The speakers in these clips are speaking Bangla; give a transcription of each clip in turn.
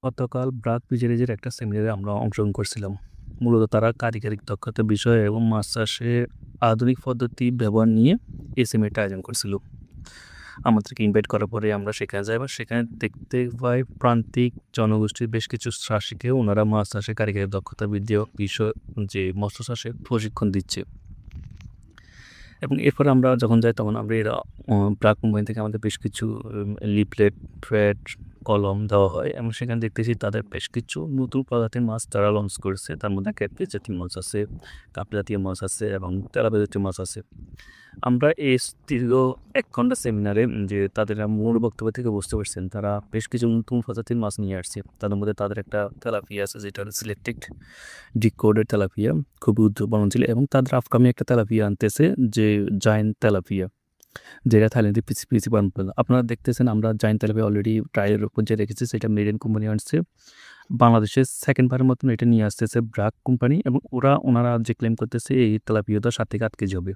গতকাল ব্রাক ফিশারিজের একটা সেমিনারে আমরা অংশগ্রহণ করছিলাম। মূলত তারা কারিগরি দক্ষতা বিষয় এবং মাছ চাষে আধুনিক পদ্ধতি ব্যবহার নিয়ে এই সেমিনারটা আয়োজন করছিল। আমাদেরকে ইনভাইট করার পরে আমরা সেখানে যাই, বা সেখানে দেখতে পাই প্রান্তিক জনগোষ্ঠীর বেশ কিছু চাষিকে ওনারা মাছ চাষে কারিগরি দক্ষতা বৃদ্ধি বিষয় যে মৎস্য চাষে প্রশিক্ষণ দিচ্ছে। এবং এরপরে আমরা যখন যাই তখন আমরা এরা ব্রাক কোম্পানি থেকে আমাদের বেশ কিছু লিফলেট, থ্রেড, কলম দেওয়া হয় এবং সেখানে দেখতেছি তাদের বেশ কিছু নতুন প্রজাতির মাছ তারা লঞ্চ করেছে। তার মধ্যে ক্যাটফিশ জাতীয় মাছ আছে, কাঁকড়া জাতীয় মাছ আছে এবং তেলাপিয়া জাতীয় মাছ আছে। আমরা এই দীর্ঘ ১ ঘন্টা সেমিনারে যে তাদের মূল বক্তব্য থেকে বুঝতে পারছেন তারা বেশ কিছু নতুন প্রজাতির মাছ নিয়ে আসছে। তাদের মধ্যে তাদের একটা তেলাপিয়া আছে যেটা হলো সিলেক্টেড ডিকোডেড তেলাপিয়া, খুবই উচ্চফলনশীল, এবং তাদের আপকামিং একটা তেলাপিয়া আনতেছে যে জায়ান্ট তেলাপিয়া, যেটা থাইল্যান্ডে প্রিন্সিপাল। আপনারা দেখতেছেন আমরা জায়ান্ট তেলাপিয়া অলরেডি ট্রায়ালের পর্যায়ে রেখেছি, সেটা মেরিন কোম্পানি আনছে। বাংলাদেশে সেকেন্ড বারের মতন এটা নিয়ে আসতেছে ব্রাক কোম্পানি, এবং ওনারা যে ক্লেম করতেছে এই তেলাপিয়াটা 7 থেকে 8 কেজি হবে।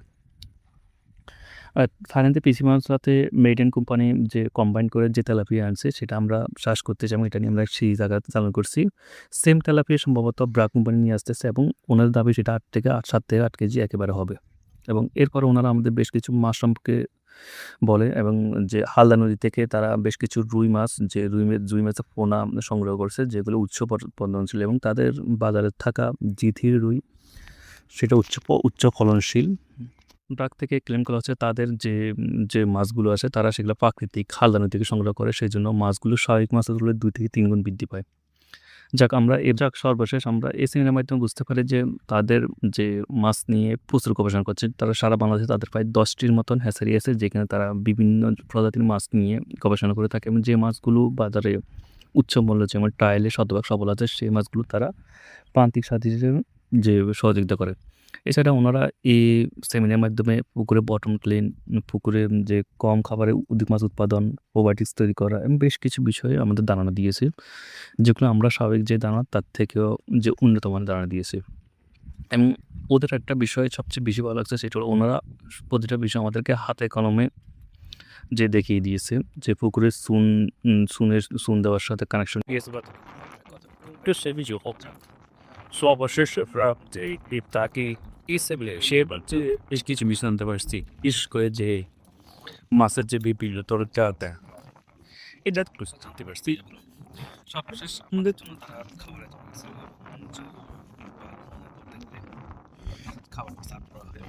আর থাইল্যান্ডে প্রিন্সিপাল সাথে মেরিন কোম্পানি যে কম্বাইন করে যে তেলাপিয়া আনছে সেটা আমরা চাষ করতে চাই, এবং এটা নিয়ে আমরা সেই জায়গাতে চালু করছি। সেম তেলাপিয়া সম্ভবত ব্রাক কোম্পানি নিয়ে আসতেছে, এবং ওনার দাবি সেটা 7 থেকে 8 কেজি একেবারে হবে। এবং এরপরে ওনারা আমাদের বেশ কিছু মাছ সম্পর্কে বলে, এবং যে হালদা নদী থেকে তারা বেশ কিছু রুই মাছ, যে রুই মাছের পোনা সংগ্রহ করছে যেগুলো উচ্চ পর্যন্ত, এবং তাদের বাজারে থাকা জিথির রুই সেটা উচ্চ ফলনশীল। ব্রাক থেকে ক্লেম করা হচ্ছে তাদের যে মাছগুলো আছে তারা সেগুলো প্রাকৃতিক হালদা নদী থেকে সংগ্রহ করে, সেই জন্য মাছগুলো স্বাভাবিক মাছের তুলনায় 2 থেকে 3 গুণ বৃদ্ধি পায়। সর্বশেষ আমরা এই সেমিনারের মাধ্যমে বুঝতে পারি যে তাদের যে মাছ নিয়ে প্রচুর গবেষণা করছে। তারা সারা বাংলাদেশে তাদের প্রায় 10টির মতন হ্যাচারি আছে যেখানে তারা বিভিন্ন প্রজাতির মাছ নিয়ে গবেষণা করে থাকে, এবং যে মাছগুলো বাজারে উচ্চ মূল্য, যেমন ট্রায়ালে শতভাগ সফল আছে, সেই মাছগুলো তারা প্রান্তিক সাথীদের যে সহযোগিতা করে। এছাড়া ওনারা এই সেমিনারের মাধ্যমে পুকুরে বটম ক্লিন, পুকুরে যে কম খাবারে অধিক মাছ উৎপাদন, প্রোবায়োটিক্স তৈরি করা এবং বেশ কিছু বিষয়ে আমাদের ধারণা দিয়েছে, যেগুলো আমরা স্বাভাবিক যে দানা তার থেকেও যে উন্নত মানের দানা দিয়েছে। এবং ওদের একটা বিষয় সবচেয়ে বেশি ভালো লাগছে, সেটা হলো ওনারা প্রতিটা বিষয় আমাদেরকে হাতে কলমে যে দেখিয়ে দিয়েছে, যে পুকুরের চুন দেওয়ার সাথে কানেকশন। সর্বশেষে প্রাপ্তি তাকে হিসেবে সে বেশ কিছু মিশন আনতে পারছি, বিশেষ করে যে মাছের যে বিভিন্ন তরকারিটা এটা জানতে পারছি। সর্বশেষ আমাদের জন্য তারা খাবারের খাবার সার্ভ করা হয়।